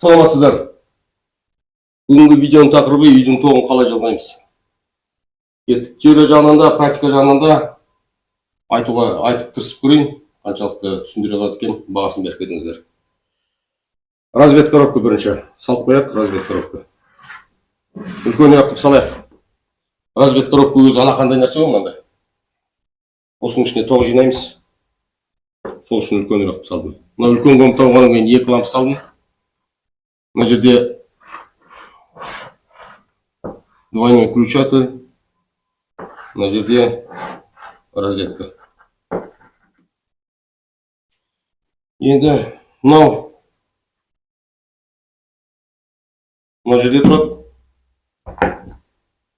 Саламатсыздар. Бүгінгі видеоның тақырыбы үйдің тоғын қалай жалғаймыз. Теория жағынан да, практика жағынан да айтып тырысып көрейін, қаншалықты түсіндіре алады екен, бағасын беріп кетіңіздер. Разбет коробка бірінші. Салып қояйық, разбет коробка. Үлкен қылып салайық. Разбет коробка өзі алақандай нәрсе ғой мынандай. Осының ішіне тоқ жинаймыз. Сол үшін үлкен қылып салдым. Мына үлкен комнатаға болғаннан кейін екі лампы салдым. Мына жерде двойной включатель, мына жерде розетка. Енді мына жерде тұрады.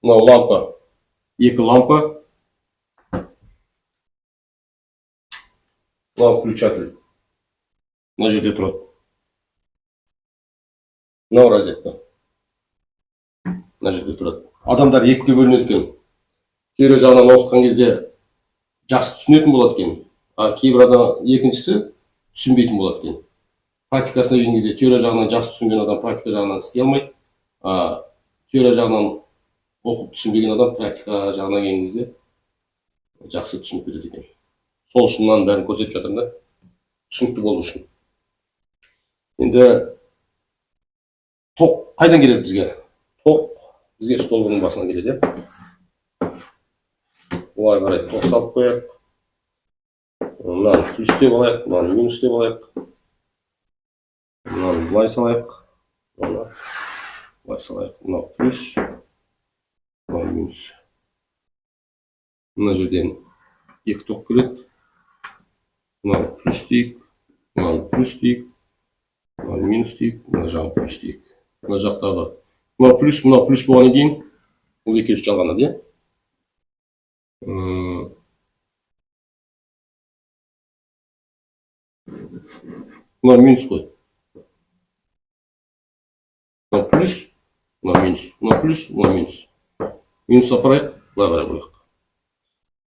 Мына лампа, екі лампа. Мына включатель. Мына жерде тұрады. Мына розетка. Мына жерде тұрады. Адамдар екіге бөлінеді екен. Теория жағынан оқытқан кезде жақсы түсінетін болады екен. Кейбір адам екіншісі түсінбейтін болады екен. Практикасына келген кезде теория жағынан жақсы түсінген адам практика жағынан істей алмайды. Теория жағынан оқып түсінбеген адам практика жағынан келген кезде жақсы түсініп кетеді екен. Сол үшін мынаның бәрін көрсетіп жатырмын да, түсінікті болу үшін. Енді тоқ қайдан келеді бізге? Тоқ бізге столбының басынан келеді. Олай қарай тоқ салып қояйық. Мынаны плюс деп алайық, мынаны минус деп алайық. Мынаны былай салайық. Мынаны былай салайық. Мынау плюс, мынау минус. Мына жерден екі тоқ келеді. Мынау плюс дейік, мынау плюс дейік. Мынау минус дейік, мына жағын плюс дейік. Мына жақтағы мынау плюс болғаннан кейін бұл екеуі жалғанады, мынау минус қой. Мынау плюс, мынау минус, мынау плюс, мынау минус. Минус апарайық, былай қарай қояйық.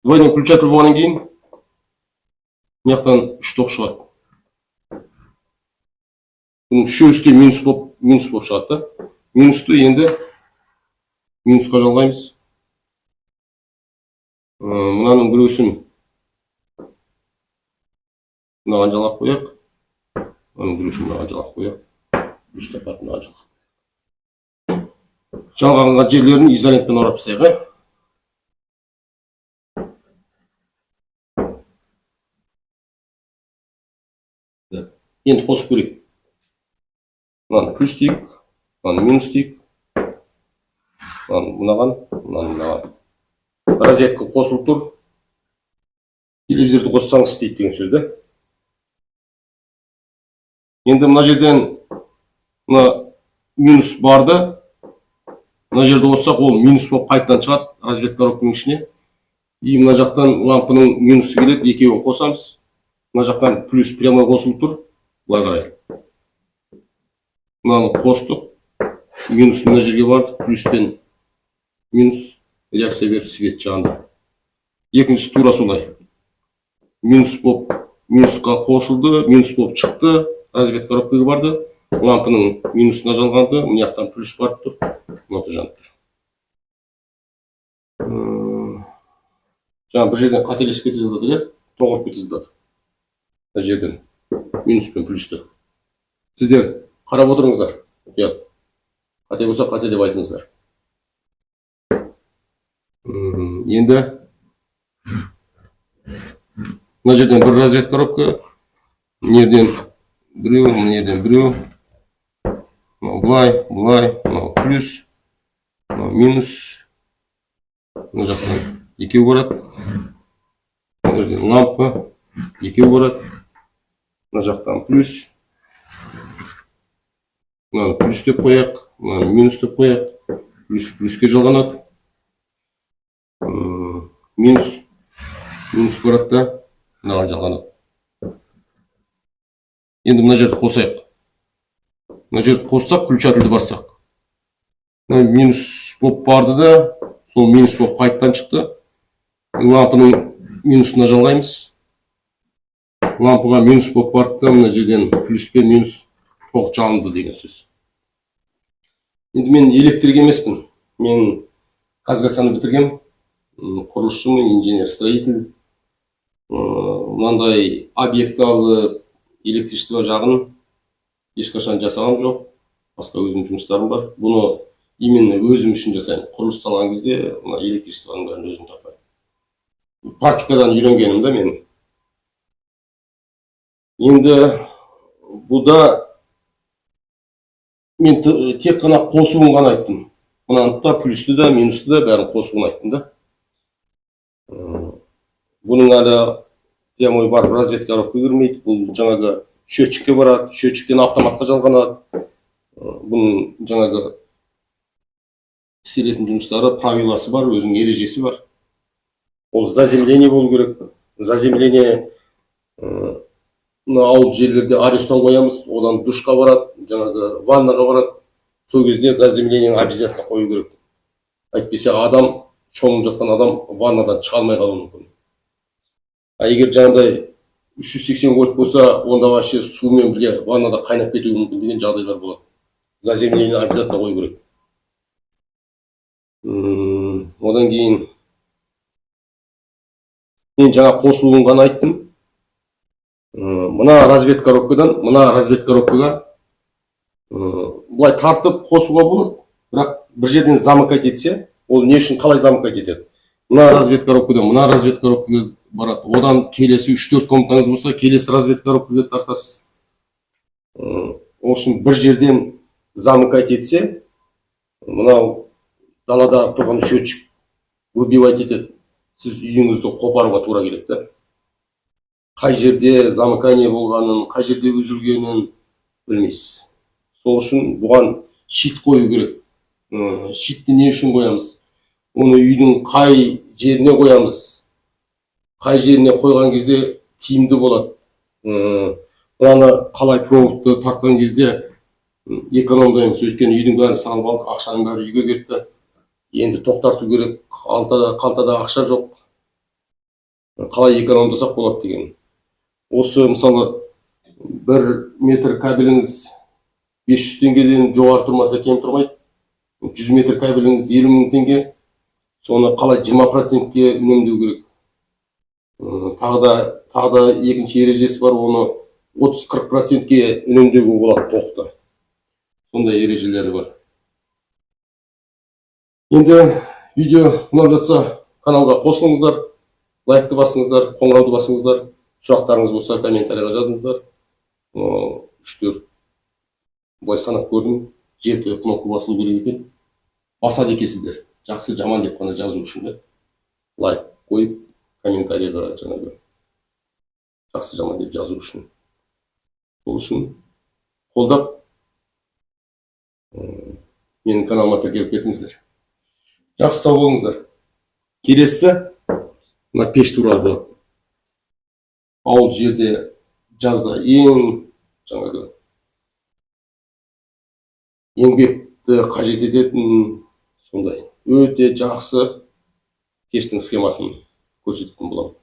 Двойной включатель болғаннан кейін мына жақтан үш тоқ шығады. Бұның үшеуісі де минус болып шығады. Минусты енді минусқа жалғаймыз. Мынаның біреусін мынаған жалғап қояйық. Мынаның біреусін мынаған жалғап қояйық. Үш тапат мынаған жалғап қояйық. Жалғанған жерлерін изолентпен орап тастайық. Енді қосып көрейік. Мынаны плюс дейік, мынаны минус дейік. Мынаған. Розетка қосылып тұр. Телевизорды қоссаңыз істейді деген сөзді. Енді мына жерден минус барды. Мына жерді қоссақ, ол минус болып қайтадан шығады разбет коробканың ішіне. И мына жақтан лампының минусы келеді, екеуін қосамыз. Мына жақтан плюс прямой қосылып тұр. Былай қарай. Мынаны қостық. Минус мына жерге барды. Плюс пен минус реакция беріп свет жағында. Екінші тура солай. Минус болып минусқа қосылды, минус болып шықты. Разбет коробкаға барды. Лампының минусына жалғанды. Мына жақтан плюс барып тұр. Мына жанып тұр. Жаңа бір жерден қателесіп кете жаздады, тоғырып кете жаздады. Мына жерден минус пен плюсті. Сіздер қарап отырыңыздар. Қате болса қате деп айтыңыздар. Енді мына жерден бір разбет коробка. Мына жерден біреу. Бұлай, мынау плюс, мынау минус. Мына жақтан екеу барады. Мына жерден лампа, екеу барады. Мына жақтан плюс. Мынаны плюс деп қояйық, мынаны минус деп қояйық. Плюске жалғанады. Минус барады да, мынаған жалғанады. Енді мына жерді қосайық. Мына жерді қоссақ, включательді бассақ. Минус болып барды да, сол минус болып қайттан шықты. Лампының минусына жалғаймыз. Лампаға минус болып барды да, мына жерден плюс пен минус тоқ жанды деген сөз. Енді мен электрик емеспін. Мен Казгасаны бітіргем. Құрылысшымын, инженер-строитель. Мынандай объект алып, электричество жағын ешқашан жасағам жоқ. Басқа өзім жұмыстарым бар. Бұны именно өзім үшін жасаймын. Құрылыс салған кезде мына электричествоның бәрін өзім тапаймын. Практикадан үйренгенім да мен. Енді бұда мен тек қана қосуын ғана айттым. Мынаны да плюсты да минусты да бәрін қосуын айттым да. Бұның әлі прямой барып разведка коробка кірмейді. Бұл жаңағы счетчикке барады, счетчиктен автоматқа жалғанады. Бұның жаңағы істелетін жұмыстары, правиласы бар, өзінің ережесі бар. Ол заземление болу керек. Заземление ауыл жерлерде арестан қоямыз, одан душқа барады, жаңағы ваннаға барады. Сол кезде заземлениені обязательно қою керек. Әйтпесе адам, шомылып жатқан адам ваннадан шыға алмай қалуы мүмкін. Егер жаңағыдай 380 вольт болса, онда вообще сумен бірге ваннада қайнап кетуі мүмкін деген жағдайлар болады. Заземлениені обязательно қою керек. Одан кейін мен жаңа қосылуын ғана айттым. Мына разведка коробкадан, мына разведка коробкаға бұлай тартып қосуға болады. Бірақ бір жерден замыкать етсе, ол не үшін қалай замыкать етеді? Мына разведка коробкадан, мына разведка коробкаға барады. Одан келесі 3-4 комнатаңыз болса, келесі разведка коробкаға тартасыз. Ол үшін бір жерден замыкать етсе, мынау далада тұрған счетчик выбивать етеді. Сіз үйіңізді қопаруға тура келеді да. Қай жерде замыкание болғанын, қай жерде үзілгенін білмейсіз. Сол үшін бұған щит қою керек. Щитті не үшін қоямыз? Оны үйдің қай жеріне қоямыз? Қай жеріне қойған кезде тиімді болады. Бұны қалай проводты тартқан кезде экономдаймыз. Өйткені үйдің бәрін салып алдық, ақшаның бәрі үйге кетті. Енді тоқтарту керек, қалтада ақша жоқ. Қалай экономдасақ болады деген. Осы мысалы 1 метр кабеліңіз 500 теңгеден жоғары тұрмаса кем тұрмайды. 100 метр кабеліңіз 50 мың теңге. Соны қалай 20%-ке үнемдеу керек. Тағы да екінші ережесі бар, оны 30-40%-ке үнемдеуге болады тоқты. Сондай ережелері бар. Енді видео ұнап жатса каналға қосылыңыздар, лайкты басыңыздар, қоңырауды басыңыздар. Сұрақтарыңыз болса комментарияға жазыңыздар. 3-4 былай санап көрдім. 7 кнопка басылу керек екен. Басады екенсіздер. Жақсы, жаман деп қана жазу үшін. Лайк қойып, комментарияға жаңағы жақсы, жаман деп жазу үшін. Сол үшін қолдап менің каналыма тіркеліп кетіңіздер. Жақсы, сау болыңыздар. Келесі мына пеш туралы болады. Ауыл жерде жазда ең жаңағы еңбекті қажет ететін сондай өте жақсы пештің схемасын көрсететін боламын.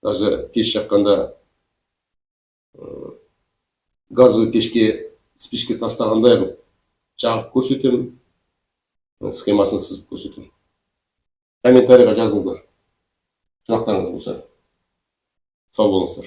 Даже пеш жаққанда газовый пешке спичка тастағандай қылып жағып көрсетемін. Схемасын сызып көрсетемін. Комментарияға жазыңыздар. Сұрақтарыңыз болса. Сау болыңыздар.